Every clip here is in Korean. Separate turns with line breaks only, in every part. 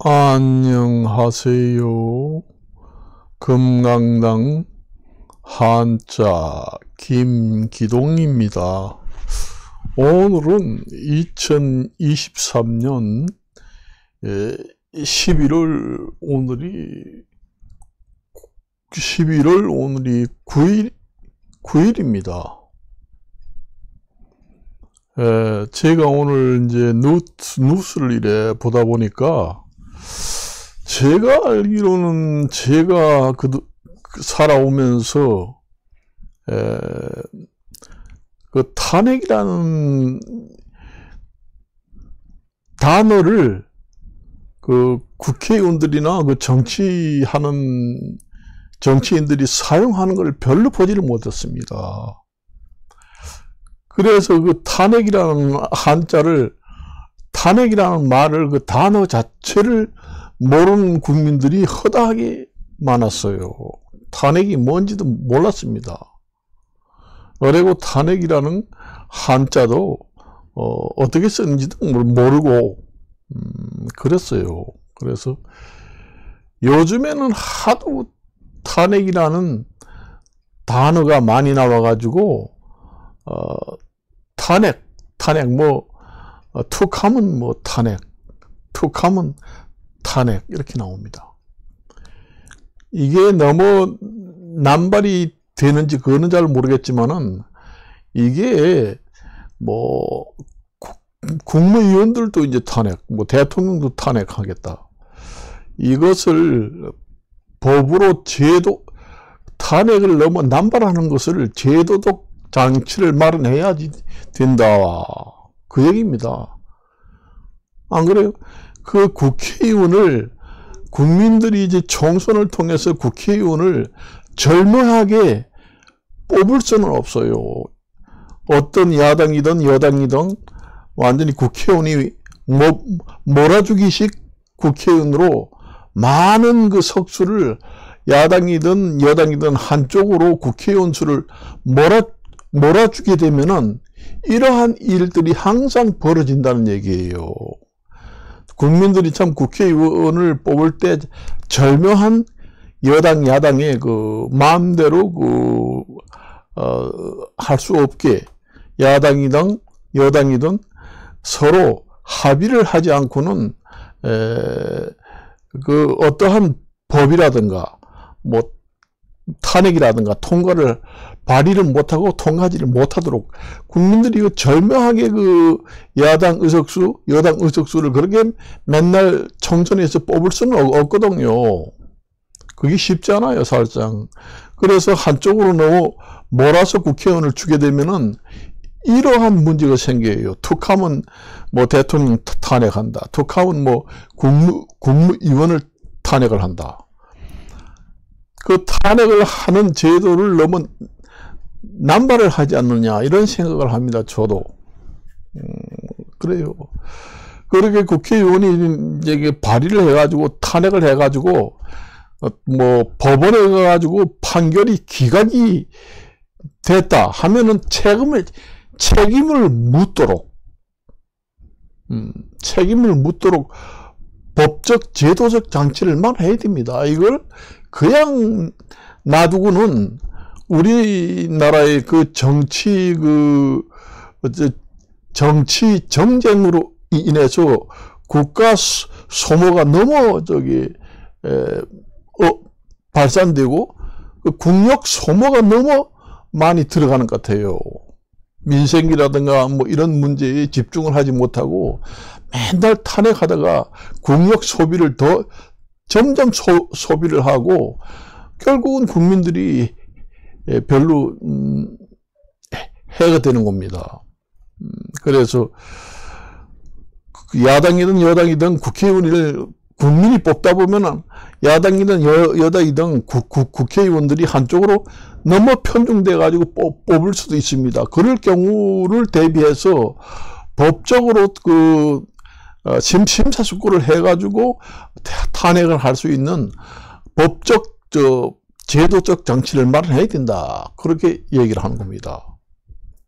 안녕하세요. 금강당 한자 김기동입니다. 오늘은 2023년 11월 오늘이 9일입니다. 제가 오늘 이제 뉴스를 이래 보다 보니까 제가 알기로는 제가 살아오면서 그 탄핵이라는 단어를 그 국회의원들이나 그 정치인들이 사용하는 걸 별로 보지를 못했습니다. 그래서 그 탄핵이라는 말을 그 단어 자체를 모르는 국민들이 허다하게 많았어요. 탄핵이 뭔지도 몰랐습니다. 그리고 탄핵이라는 한자도 어떻게 쓰는지도 모르고 그랬어요. 그래서 요즘에는 하도 탄핵이라는 단어가 많이 나와가지고 탄핵 툭하면 툭하면 탄핵 이렇게 나옵니다. 이게 너무 남발이 되는지 그거는 잘 모르겠지만은 이게 국무위원들도 이제 탄핵, 대통령도 탄핵하겠다. 이것을 법으로 탄핵을 너무 남발하는 것을 제도적 장치를 마련해야지 된다. 그 얘기입니다. 안 그래요? 그 국회의원을 국민들이 이제 총선을 통해서 국회의원을 절묘하게 뽑을 수는 없어요. 어떤 야당이든 여당이든 완전히 국회의원이 몰아주기식 국회의원으로 많은 그 석수를 야당이든 여당이든 한쪽으로 국회의원 수를 몰아주게 되면은 이러한 일들이 항상 벌어진다는 얘기예요. 국민들이 참 국회의원을 뽑을 때 절묘한 여당 야당의 그 마음대로 할 수 없게 야당이든 여당이든 서로 합의를 하지 않고는 그 어떠한 법이라든가 탄핵이라든가 발의를 못하고 통과하지를 못하도록 국민들이 절묘하게 그 야당 의석수, 여당 의석수를 그렇게 맨날 총선에서 뽑을 수는 없거든요. 그게 쉽지 않아요, 사실상. 그래서 한쪽으로 너무 몰아서 국회의원을 주게 되면은 이러한 문제가 생겨요. 툭하면 대통령 탄핵한다. 툭하면 국무위원을 탄핵을 한다. 그 탄핵을 하는 제도를 너무 남발을 하지 않느냐 이런 생각을 합니다. 저도 그래요. 그렇게 국회의원이 이제 발의를 해가지고 탄핵을 해가지고 법원에 가가지고 판결이 기각이 됐다 하면은 책임을 묻도록 법적 제도적 장치를 마련해야 됩니다. 이걸 그냥 놔두고는 우리나라의 그 정치 정쟁으로 인해서 국가 소모가 너무 발산되고 그 국력 소모가 너무 많이 들어가는 것 같아요. 민생이라든가 이런 문제에 집중을 하지 못하고 맨날 탄핵하다가 국력 소비를 점점 소비를 하고 결국은 국민들이 별로 해가 되는 겁니다. 그래서 야당이든 여당이든 국회의원을 국민이 뽑다 보면은 야당이든 여당이든 국회의원들이 한쪽으로 너무 편중돼 가지고 뽑을 수도 있습니다. 그럴 경우를 대비해서 법적으로 심사숙고를 해가지고 탄핵을 할 수 있는 법적 제도적 장치를 마련해야 된다. 그렇게 얘기를 하는 겁니다.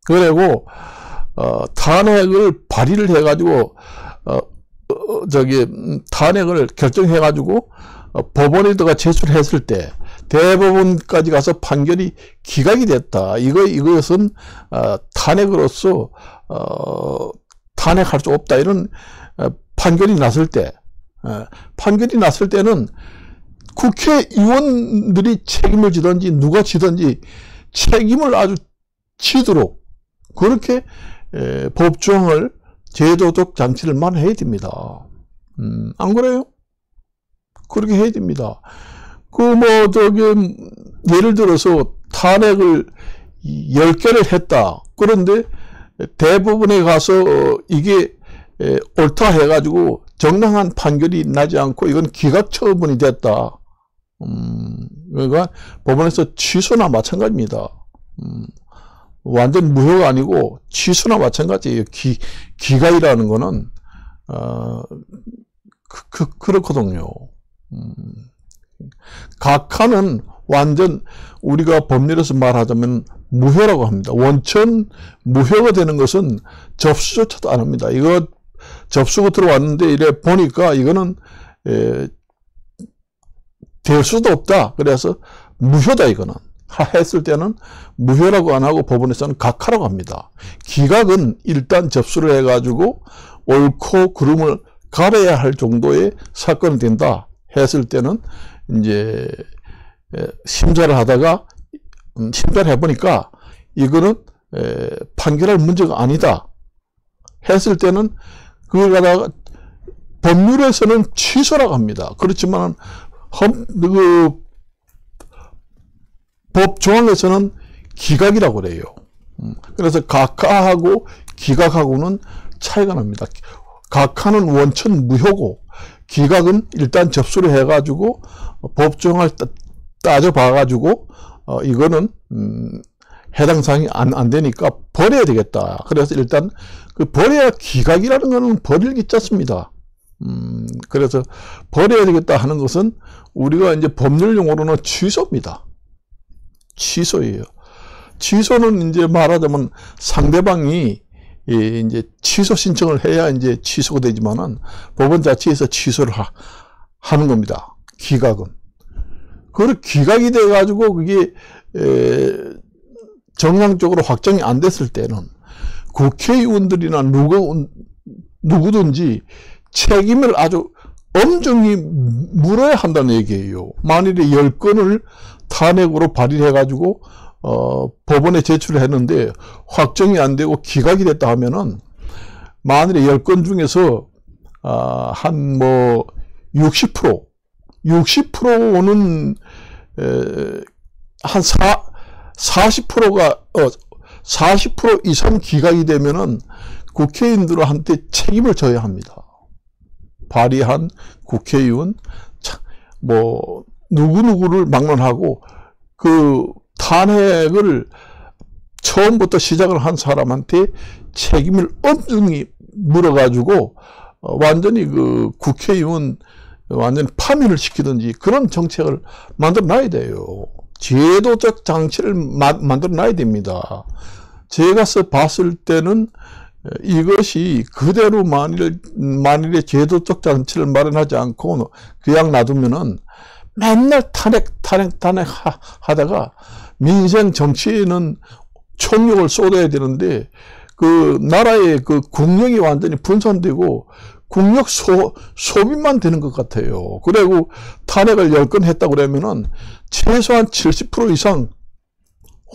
그리고 탄핵을 발의를 해가지고 탄핵을 결정해가지고 법원에다가 제출했을 때 대법원까지 가서 판결이 기각이 됐다. 이것은 탄핵으로서 탄핵할 수 없다. 이런 판결이 났을 때는 국회의원들이 책임을 지든지 누가 지든지 책임을 아주 지도록 그렇게 법조항을 제도적 장치를 마련해야 됩니다. 안 그래요? 그렇게 해야 됩니다. 예를 들어서 탄핵을 10개를 했다. 그런데 대법원에 가서 이게 옳다 해가지고 정당한 판결이 나지 않고 이건 기각 처분이 됐다. 그러니까 법원에서 취소나 마찬가지입니다. 완전 무효가 아니고 취소나 마찬가지예요. 기각이라는 거는 그렇거든요. 각하는 완전 우리가 법률에서 말하자면 무효라고 합니다. 원천 무효가 되는 것은 접수조차도 안 합니다. 이거 접수가 들어왔는데 이래 보니까 이거는 될 수도 없다. 그래서 무효다 이거는. 했을 때는 무효라고 안 하고 법원에서는 각하라고 합니다. 기각은 일단 접수를 해가지고 옳고 그름을 가려야 할 정도의 사건이 된다 했을 때는 이제 심사를 하다가 심사를 해보니까 이거는 판결할 문제가 아니다 했을 때는 그걸 갖다가 법률에서는 취소라고 합니다. 그렇지만 법조항에서는 기각이라고 그래요. 그래서 각하하고 기각하고는 차이가 납니다. 각하는 원천 무효고 기각은 일단 접수를 해가지고 법조항을 따져봐가지고 이거는 해당 사항이 안 되니까 버려야 되겠다. 그래서 일단 버려야 기각이라는 거는 버릴 게 있잖습니다. 그래서 버려야 되겠다 하는 것은 우리가 이제 법률 용어로는 취소입니다. 취소예요. 취소는 이제 말하자면 상대방이 이제 취소 신청을 해야 이제 취소가 되지만은 법원 자체에서 취소를 하는 겁니다. 기각은. 그리고 기각이 돼가지고 그게 정상적으로 확정이 안 됐을 때는 국회의원들이나 누구든지 책임을 아주 엄중히 물어야 한다는 얘기예요. 만일에 10건을 탄핵으로 발의를 해가지고 법원에 제출을 했는데 확정이 안 되고 기각이 됐다 하면은 만일에 10건 중에서 한 60%는 한 40%가 40% 이상 기각이 되면은 국회의원들한테 책임을 져야 합니다. 발의한 국회의원 누구누구를 막론하고 그 탄핵을 처음부터 시작을 한 사람한테 책임을 엄중히 물어가지고 완전히 그 국회의원 완전히 파면을 시키든지 그런 정책을 만들어 놔야 돼요. 제도적 장치를 만들어 놔야 됩니다. 제가 봤을 때는 이것이 그대로 만일에 제도적 장치를 마련하지 않고 그냥 놔두면은 맨날 탄핵 하다가 민생 정치에는 총력을 쏟아야 되는데 그 나라의 그 국력이 완전히 분산되고 국력 소비만 되는 것 같아요. 그리고 탄핵을 10건 했다고 그러면은 최소한 70% 이상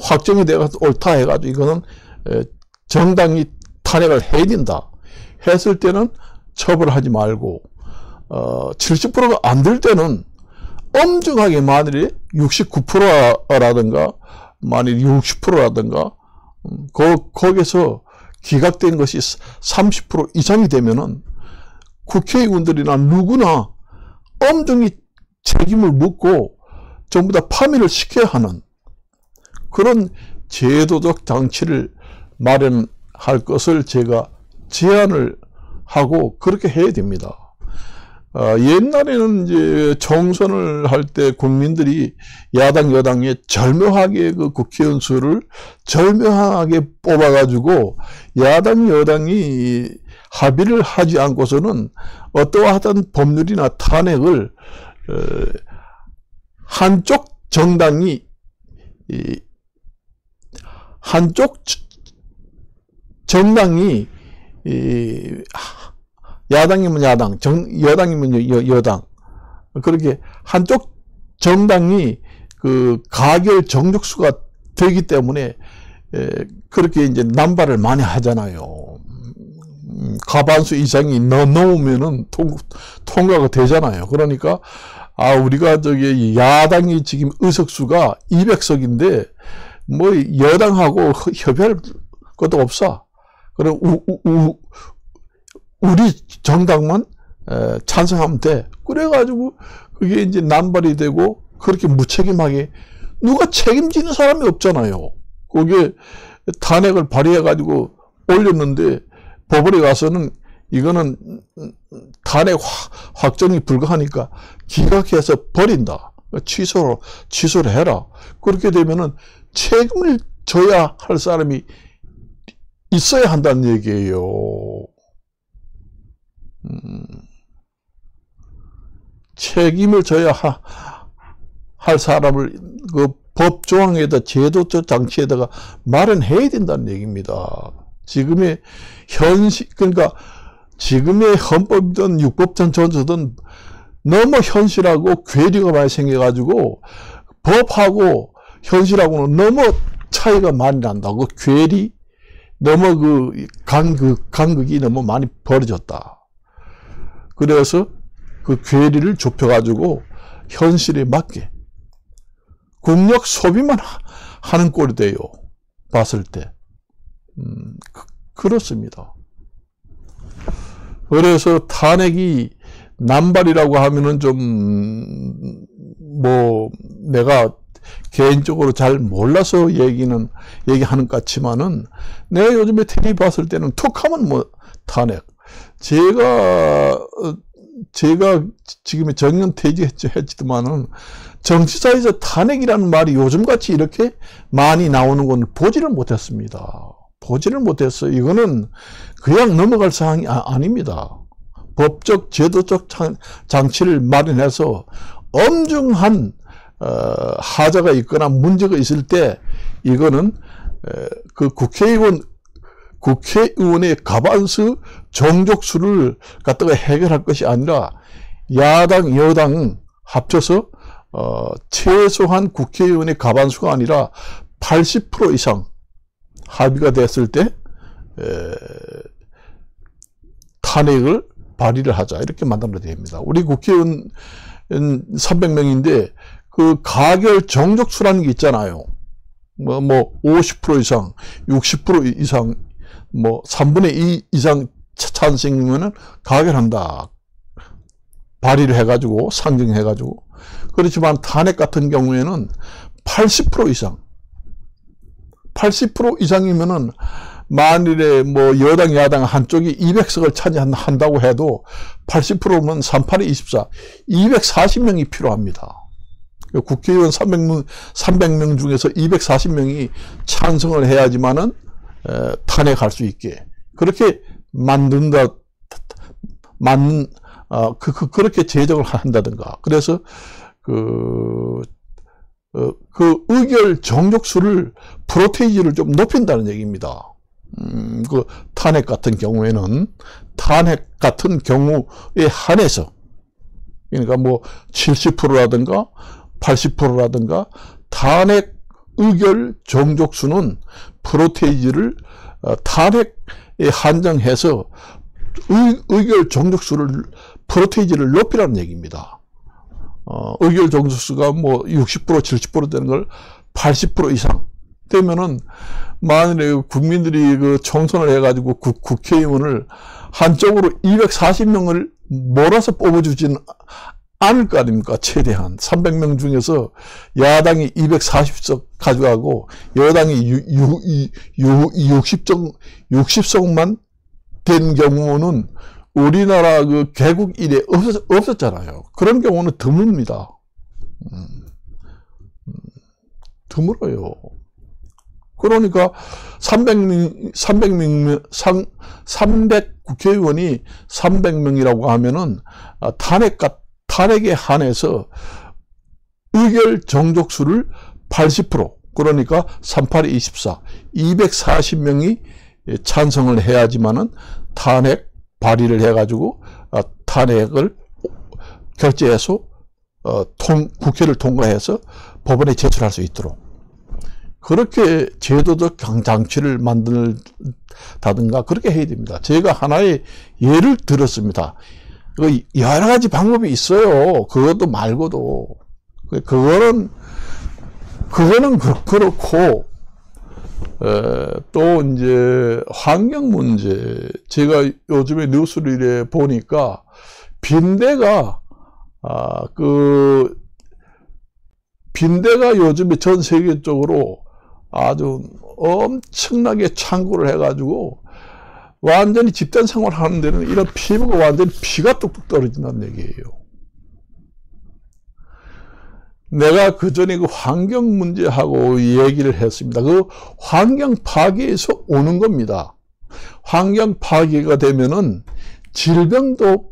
확정이 돼서 옳다 해가지고 이거는 정당이 탄핵을 해야 된다 했을 때는 처벌하지 말고 70%가 안 될 때는 엄중하게 만일에 69%라든가 만일 60%라든가 거기서 기각된 것이 30% 이상이 되면은 국회의원들이나 누구나 엄중히 책임을 묻고 전부 다 파면을 시켜야 하는 그런 제도적 장치를 마련할 것을 제가 제안을 하고 그렇게 해야 됩니다. 옛날에는 이제 총선을 할 때 국민들이 야당 여당에 절묘하게 그 국회의원 수를 절묘하게 뽑아가지고 야당 여당이 합의를 하지 않고서는 어떠한 법률이나 탄핵을 한쪽 정당이 야당이면 야당, 여당이면 여당, 그렇게 한쪽 정당이 그 가결 정족수가 되기 때문에 그렇게 이제 남발을 많이 하잖아요. 과반수 이상이 넘으면은 통과가 되잖아요. 그러니까 우리가 저기 야당이 지금 의석수가 200석인데 뭐 여당하고 협의할 것도 없어. 그럼 우리 정당만 찬성하면 돼. 그래가지고 그게 이제 남발이 되고 그렇게 무책임하게 누가 책임지는 사람이 없잖아요. 그게 탄핵을 발의해가지고 올렸는데 법원에 가서는 이거는 탄핵 확정이 불가하니까 기각해서 버린다. 취소를 해라. 그렇게 되면은 책임을 져야 할 사람이 있어야 한다는 얘기예요. 책임을 져야 할 사람을 그 법조항에다 제도적 장치에다가 마련해야 된다는 얘기입니다. 지금의 그러니까 지금의 헌법이든 육법든 전서든 너무 현실하고 괴리가 많이 생겨가지고 법하고 현실하고는 너무 차이가 많이 난다. 그 괴리, 너무 그 간극이 너무 많이 벌어졌다. 그래서 그 괴리를 좁혀가지고 현실에 맞게 국력 소비만 하는 꼴이 돼요. 봤을 때. 그렇습니다. 그래서 탄핵이 남발이라고 하면은 좀 뭐 내가 개인적으로 잘 몰라서 얘기하는 것 같지만은 내가 요즘에 TV 봤을 때는 툭하면 뭐 탄핵. 제가 지금의 정년 퇴직했지만은 정치사에서 탄핵이라는 말이 요즘같이 이렇게 많이 나오는 건 보지를 못했습니다. 보지를 못했어요. 이거는 그냥 넘어갈 사항이 아닙니다. 법적, 제도적 장치를 마련해서 엄중한 하자가 있거나 문제가 있을 때 이거는 그 국회의원의 과반수 정족수를 갖다가 해결할 것이 아니라 야당, 여당 합쳐서 최소한 국회의원의 과반수가 아니라 80% 이상 합의가 됐을 때 탄핵을 발의를 하자 이렇게 만들어야 됩니다. 우리 국회의원 300명인데 그 가결 정족수라는 게 있잖아요. 뭐 50% 이상, 60% 이상, 뭐 3분의 2 이상 찬성이면은 가결한다. 발의를 해가지고 상정해가지고. 그렇지만 탄핵 같은 경우에는 80% 이상, 80% 이상이면은 만일에 뭐 여당, 야당 한쪽이 200석을 차지한다고 해도 80%면 38에 24, 240명이 필요합니다. 국회의원 300명 중에서 240명이 찬성을 해야지만은 탄핵할 수 있게 그렇게 그렇게 제정을 한다든가. 그래서 그 의결 정족수를 프로테이지를 좀 높인다는 얘기입니다. 그 탄핵 같은 경우에는 탄핵 같은 경우에 한해서 그러니까 뭐 70%라든가 80%라든가 탄핵 의결 정족수는 프로테이지를 탄핵에 한정해서 의결 정족수를 프로테이지를 높이라는 얘기입니다. 의결 정족수가 뭐 60% 70% 되는 걸 80% 이상 되면은 만일에 국민들이 그 총선을 해가지고 국회의원을 한쪽으로 240명을 몰아서 뽑아주지는 않을 거 아닙니까? 최대한 300명 중에서 야당이 240석 가져가고 여당이 60석만 된 경우는 우리나라 그 개국 이래 없었잖아요. 그런 경우는 드뭅니다. 드물어요. 그러니까 300 국회의원이 300명이라고 하면은 탄핵에 한해서 의결 정족수를 80%, 그러니까 38에 24, 240명이 찬성을 해야지만은 탄핵 발의를 해가지고 탄핵을 결재해서 국회를 통과해서 법원에 제출할 수 있도록, 그렇게 제도적 장치를 만들다든가 그렇게 해야 됩니다. 제가 하나의 예를 들었습니다. 여러 가지 방법이 있어요. 그것도 말고도. 그거는 그렇고, 또 이제 환경 문제. 제가 요즘에 뉴스를 보니까 빈대가 요즘에 전 세계적으로 아주 엄청나게 창고를 해가지고 완전히 집단 생활을 하는 데는 이런 피부가 완전히 피가 뚝뚝 떨어진다는 얘기예요. 내가 그 전에 그 환경 문제하고 얘기를 했습니다. 그 환경 파괴에서 오는 겁니다. 환경 파괴가 되면은 질병도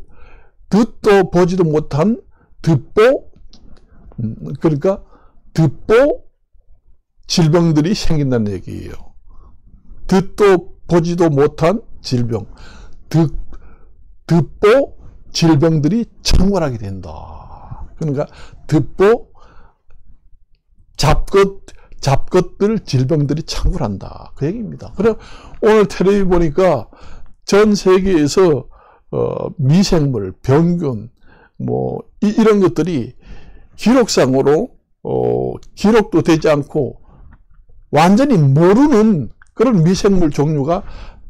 듣도 보지도 못한 듣보, 그러니까 듣보 질병들이 생긴다는 얘기예요. 듣도 보지도 못한 질병, 듣보 질병들이 창궐하게 된다. 그러니까 듣보 잡것들 질병들이 창궐한다. 그 얘기입니다. 그래 오늘 텔레비전 보니까 전 세계에서 미생물, 병균, 뭐 이런 것들이 기록상으로 기록도 되지 않고 완전히 모르는 그런 미생물 종류가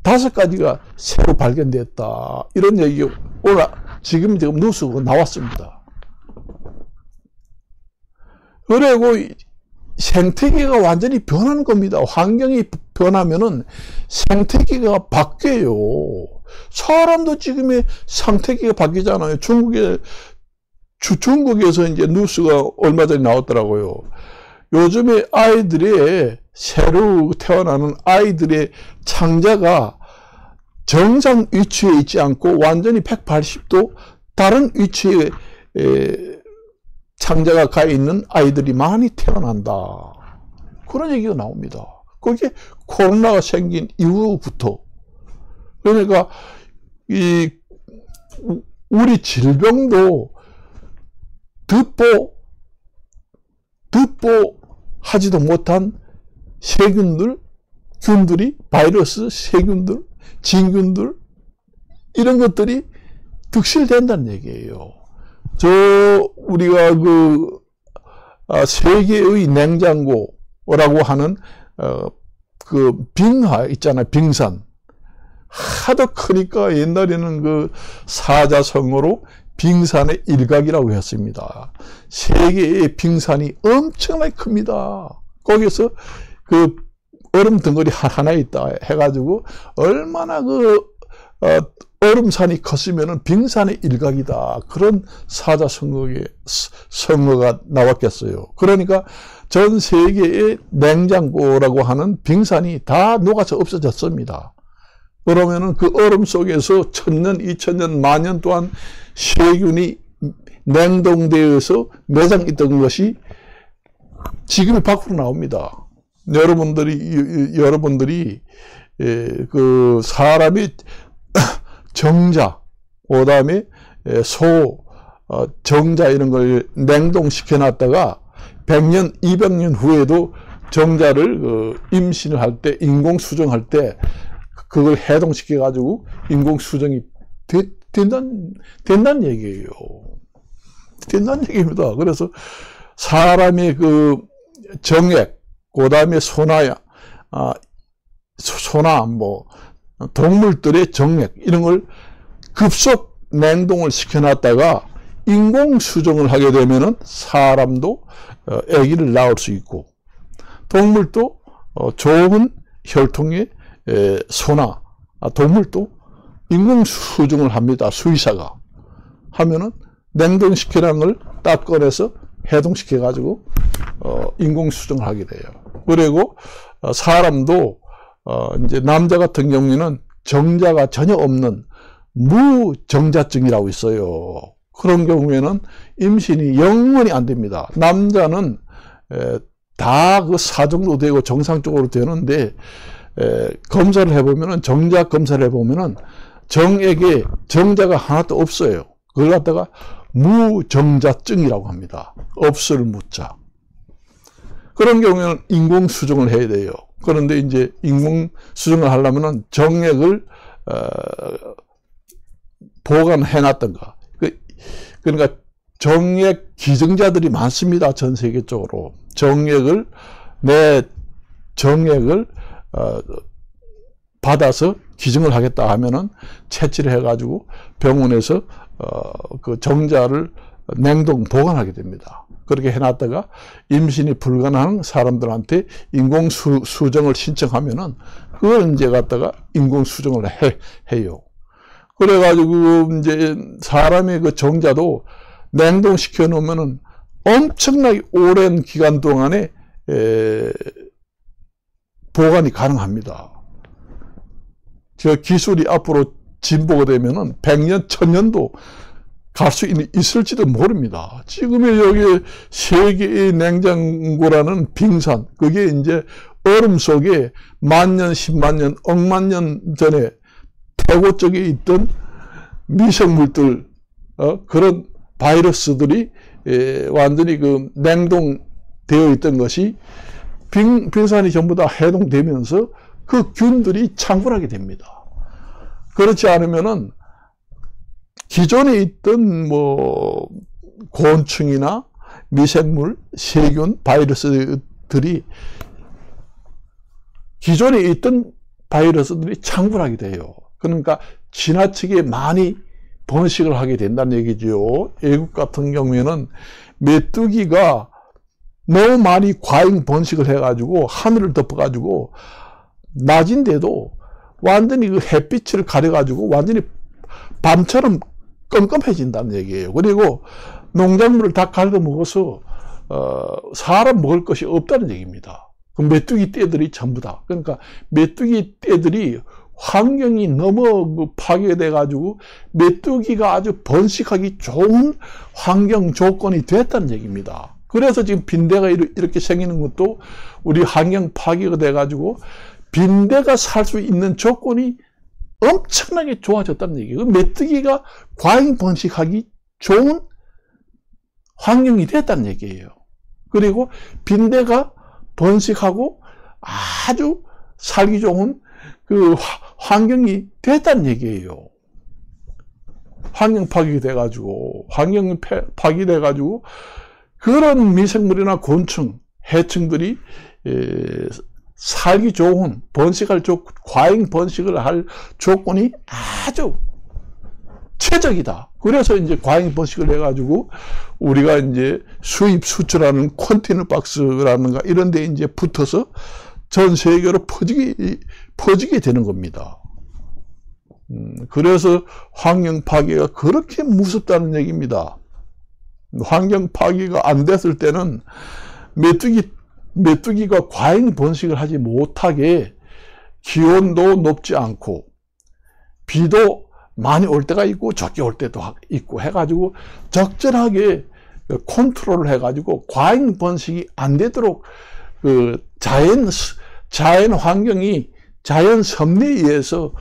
5가지가 새로 발견됐다. 이런 얘기가 오늘 지금 뉴스가 나왔습니다. 그리고 생태계가 완전히 변하는 겁니다. 환경이 변하면은 생태계가 바뀌어요. 사람도 지금의 생태계가 바뀌잖아요. 중국에서 이제 뉴스가 얼마 전에 나왔더라고요. 요즘에 새로 태어나는 아이들의 창자가 정상 위치에 있지 않고 완전히 180도 다른 위치에 창자가 가 있는 아이들이 많이 태어난다. 그런 얘기가 나옵니다. 그게 코로나가 생긴 이후부터. 그러니까 우리 질병도 듣보 하지도 못한 세균들, 균들이, 바이러스, 세균들, 진균들, 이런 것들이 득실된다는 얘기예요. 우리가 세계의 냉장고라고 하는, 빙하 있잖아요. 빙산. 하도 크니까 옛날에는 사자성어로 빙산의 일각이라고 했습니다. 세계의 빙산이 엄청나게 큽니다. 거기서 얼음 덩어리 하나 있다 해가지고 얼마나 얼음산이 컸으면은 빙산의 일각이다. 그런 사자성어가 나왔겠어요. 그러니까 전 세계의 냉장고라고 하는 빙산이 다 녹아서 없어졌습니다. 그러면은 그 얼음 속에서 1000년, 2000년, 만년 동안 세균이 냉동되어서 매장있던 것이 지금 밖으로 나옵니다. 여러분들이 사람이 정자, 그 다음에 정자 이런 걸 냉동시켜 놨다가 100년, 200년 후에도 정자를 임신을 할 때, 인공 수정할 때 그걸 해동시켜 가지고 인공 수정이 된다는 얘기예요. 된다는 얘기입니다. 그래서 사람의 정액, 그 다음에 소나, 동물들의 정액, 이런 걸 급속 냉동을 시켜놨다가 인공 수정을 하게 되면은 사람도 아기를 낳을 수 있고, 동물도 좋은 혈통의 동물도 인공 수정을 합니다. 수의사가 하면은 냉동시켜놓은 걸 딱 꺼내서 해동시켜 가지고 인공 수정을 하게 돼요. 그리고 사람도 이제 남자 같은 경우에는 정자가 전혀 없는 무정자증이라고 있어요. 그런 경우에는 임신이 영원히 안 됩니다. 남자는 다 그 사정도 되고 정상적으로 되는데 검사를 해보면은, 정자 검사를 해보면은 정액에 정자가 하나도 없어요. 그걸 갖다가 무정자증이라고 합니다. 없을 무자. 그런 경우에는 인공수정을 해야 돼요. 그런데 이제 인공수정을 하려면은 정액을 보관해놨던가. 그러니까 정액 기증자들이 많습니다. 전 세계적으로. 내 정액을 받아서 기증을 하겠다 하면은 채취를 해가지고 병원에서 그 정자를 냉동 보관하게 됩니다. 그렇게 해놨다가 임신이 불가능한 사람들한테 인공수정을 신청하면은 그걸 이제 갖다가 인공수정을 해요. 그래가지고 이제 사람의 그 정자도 냉동시켜 놓으면은 엄청나게 오랜 기간 동안에 보관이 가능합니다. 저 기술이 앞으로 진보가 되면은 100년, 1000년도 갈 수 있을지도 모릅니다. 지금의 여기 세계의 냉장고라는 빙산, 그게 이제 얼음 속에 만년, 10만년, 억만 년 전에 태고 쪽에 있던 미생물들, 그런 바이러스들이 완전히 그 냉동되어 있던 것이 빙산이 전부 다 해동되면서 그 균들이 창궐하게 됩니다. 그렇지 않으면은 기존에 있던 뭐 곤충이나 미생물, 세균, 바이러스들이 기존에 있던 바이러스들이 창궐하게 돼요. 그러니까 지나치게 많이 번식을 하게 된다는 얘기죠. 애국 같은 경우에는 메뚜기가 너무 많이 과잉 번식을 해가지고 하늘을 덮어가지고 낮인데도 완전히 그 햇빛을 가려가지고 완전히 밤처럼 껌껌해진다는 얘기예요. 그리고 농작물을 다 갉아먹어서 사람 먹을 것이 없다는 얘기입니다. 그 메뚜기 떼들이 전부 다. 그러니까 메뚜기 떼들이 환경이 너무 파괴돼 가지고 메뚜기가 아주 번식하기 좋은 환경 조건이 됐다는 얘기입니다. 그래서 지금 빈대가 이렇게 생기는 것도 우리 환경 파괴가 돼 가지고 빈대가 살 수 있는 조건이 엄청나게 좋아졌다는 얘기예요. 메뚜기가 과잉 번식하기 좋은 환경이 됐다는 얘기예요. 그리고 빈대가 번식하고 아주 살기 좋은 그 환경이 됐다는 얘기예요. 환경 파괴가 돼가지고, 환경 파괴돼가지고, 그런 미생물이나 곤충, 해충들이 살기 좋은, 과잉 번식을 할 조건이 아주 최적이다. 그래서 이제 과잉 번식을 해가지고, 우리가 이제 수입, 수출하는 컨테이너 박스라는가 이런 데 이제 붙어서 전 세계로 퍼지게 되는 겁니다. 그래서 환경 파괴가 그렇게 무섭다는 얘기입니다. 환경 파괴가 안 됐을 때는 메뚜기가 과잉 번식을 하지 못하게 기온도 높지 않고 비도 많이 올 때가 있고 적게 올 때도 있고 해가지고 적절하게 컨트롤을 해가지고 과잉 번식이 안 되도록 그 자연 환경이 자연 섭리에 의해서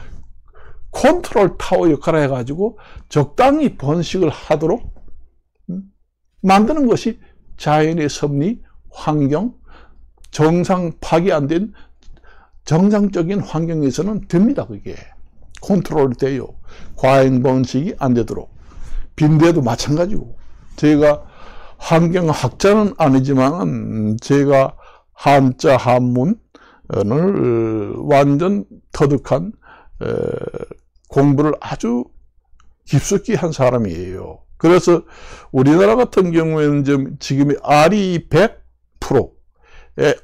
컨트롤 타워 역할을 해가지고 적당히 번식을 하도록 만드는 것이 자연의 섭리, 환경, 정상 파괴 안 된 정상적인 환경에서는 됩니다. 그게 컨트롤이 돼요. 과잉 번식이 안 되도록. 빈대도 마찬가지고. 제가 환경학자는 아니지만 제가 한자 한문을 완전 터득한 공부를 아주 깊숙이 한 사람이에요. 그래서 우리나라 같은 경우에는 지금 R이 100%,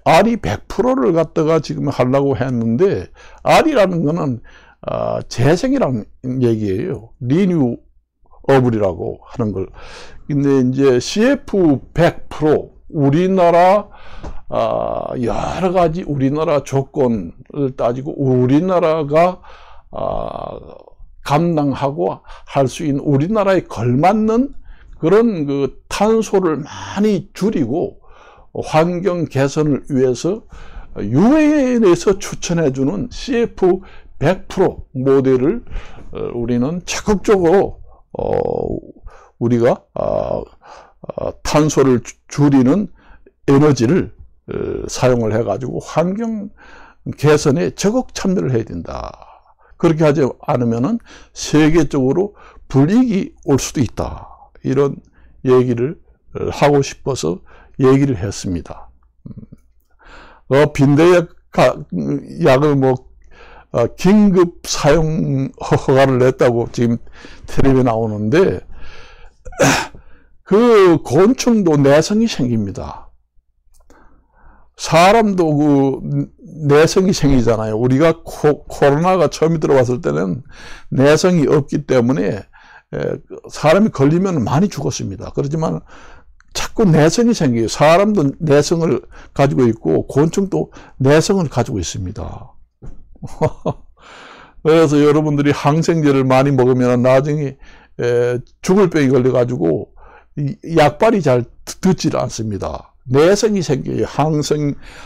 R이 100%를 갖다가 지금 하려고 했는데, R이라는 거는 재생이라는 얘기예요. 리뉴어블이라고 하는 걸. 근데 이제 CF 100%, 우리나라 여러 가지 우리나라 조건을 따지고 우리나라가 감당하고 할 수 있는 우리나라에 걸맞는 그런 그 탄소를 많이 줄이고 환경 개선을 위해서 유엔에서 추천해주는 CF100% 모델을 우리는 적극적으로 우리가 탄소를 줄이는 에너지를 사용을 해가지고 환경 개선에 적극 참여를 해야 된다. 그렇게 하지 않으면은 세계적으로 불이익이 올 수도 있다. 이런 얘기를 하고 싶어서 얘기를 했습니다. 빈대약을 긴급 사용 허가를 냈다고 지금 텔레비에 나오는데, 그 곤충도 내성이 생깁니다. 사람도 그 내성이 생기잖아요. 우리가 코로나가 처음 들어왔을 때는 내성이 없기 때문에 사람이 걸리면 많이 죽었습니다. 그렇지만 자꾸 내성이 생겨요. 사람도 내성을 가지고 있고 곤충도 내성을 가지고 있습니다. 그래서 여러분들이 항생제를 많이 먹으면 나중에 죽을 병이 걸려가지고 약발이 잘 듣질 않습니다. 내성이 생겨요.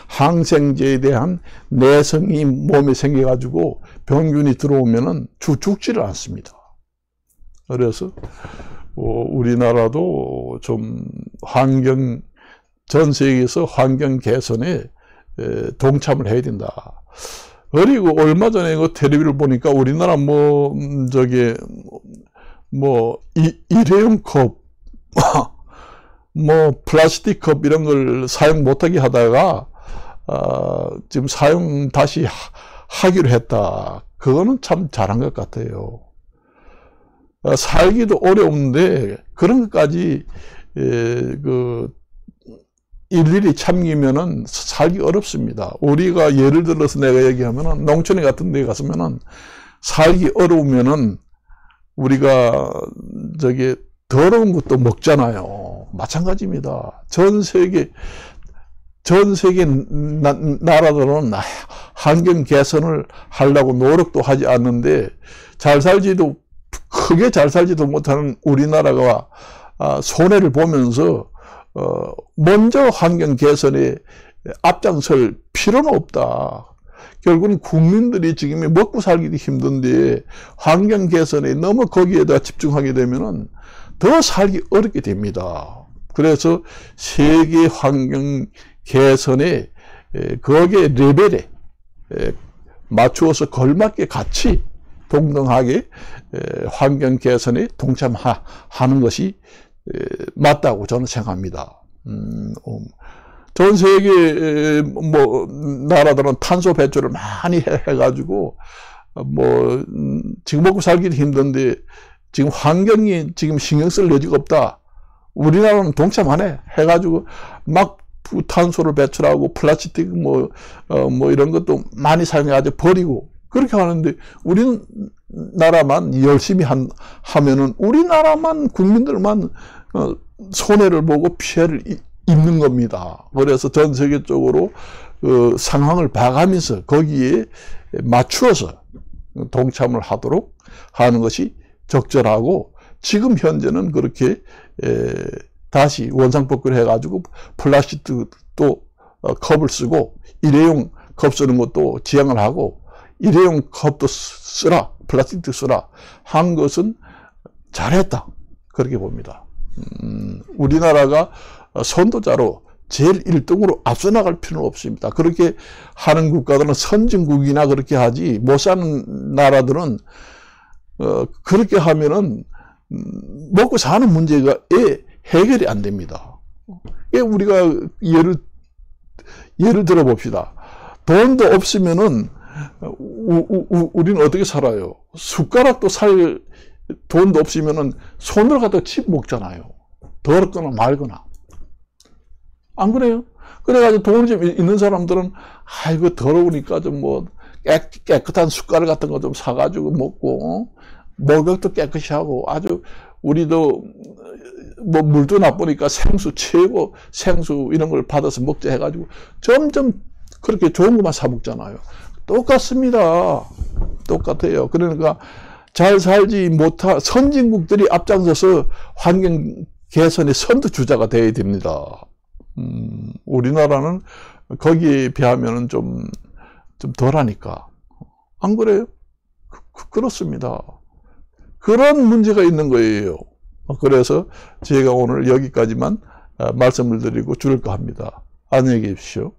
항생제에 대한 내성이 몸에 생겨가지고 병균이 들어오면은 죽지를 않습니다. 그래서 우리나라도 좀 전 세계에서 환경 개선에 동참을 해야 된다. 그리고 얼마 전에 그 텔레비를 보니까 우리나라 일회용 컵, 플라스틱 컵 이런 걸 사용 못하게 하다가 지금 사용 다시 하기로 했다. 그거는 참 잘한 것 같아요. 살기도 어려운데 그런 것까지 일일이 참기면은 살기 어렵습니다. 우리가 예를 들어서 내가 얘기하면은 농촌에 같은 데 갔으면은 살기 어려우면은 우리가 더러운 것도 먹잖아요. 마찬가지입니다. 전 세계 나라들은 환경 개선을 하려고 노력도 하지 않는데 크게 잘 살지도 못하는 우리나라가 손해를 보면서 먼저 환경 개선에 앞장설 필요는 없다. 결국은 국민들이 지금 먹고 살기도 힘든데 환경 개선에 너무 거기에다 집중하게 되면은 더 살기 어렵게 됩니다. 그래서 세계 환경 개선에 거기에 레벨에 맞추어서 걸맞게 같이 동등하게 환경 개선에 동참하는 것이 맞다고 저는 생각합니다. 전 세계 나라들은 탄소 배출을 많이 해가지고 지금 먹고 살기도 힘든데 지금 환경이 지금 신경 쓸 여지가 없다. 우리나라는 동참 안 해. 해가지고 막 탄소를 배출하고 플라스틱 이런 것도 많이 사용해가지고 버리고 그렇게 하는데 우리나라만 열심히 하면은 우리나라만 국민들만 손해를 보고 피해를 입는 겁니다. 그래서 전 세계적으로 상황을 봐가면서 거기에 맞추어서 동참을 하도록 하는 것이 적절하고 지금 현재는 그렇게 다시 원상복구를 해가지고 플라스틱도 컵을 쓰고 일회용 컵 쓰는 것도 지양을 하고 일회용 컵도 쓰라, 플라스틱도 쓰라 한 것은 잘했다. 그렇게 봅니다. 우리나라가 선도자로 제일 1등으로 앞서 나갈 필요는 없습니다. 그렇게 하는 국가들은 선진국이나 그렇게 하지 못 사는 나라들은 그렇게 하면은 먹고 사는 문제가 해결이 안 됩니다. 우리가 예를 들어 봅시다. 돈도 없으면은 우리는 어떻게 살아요? 숟가락도 살 돈도 없으면은 손으로 갖다 칩 먹잖아요. 더럽거나 말거나. 안 그래요? 그래가지고 돈이 좀 있는 사람들은 이거 더러우니까 좀 깨끗한 숟가락 같은 거 좀 사가지고 먹고 목욕도 깨끗이 하고 아주 우리도 뭐 물도 나쁘니까 생수 최고, 생수 이런 걸 받아서 먹자 해가지고 점점 그렇게 좋은 것만 사 먹잖아요. 똑같습니다. 똑같아요. 그러니까 잘 살지 못한 선진국들이 앞장서서 환경 개선의 선두주자가 되어야 됩니다. 우리나라는 거기에 비하면 좀 덜하니까. 안 그래요? 그렇습니다. 그런 문제가 있는 거예요. 그래서 제가 오늘 여기까지만 말씀을 드리고 줄일까 합니다. 안녕히 계십시오.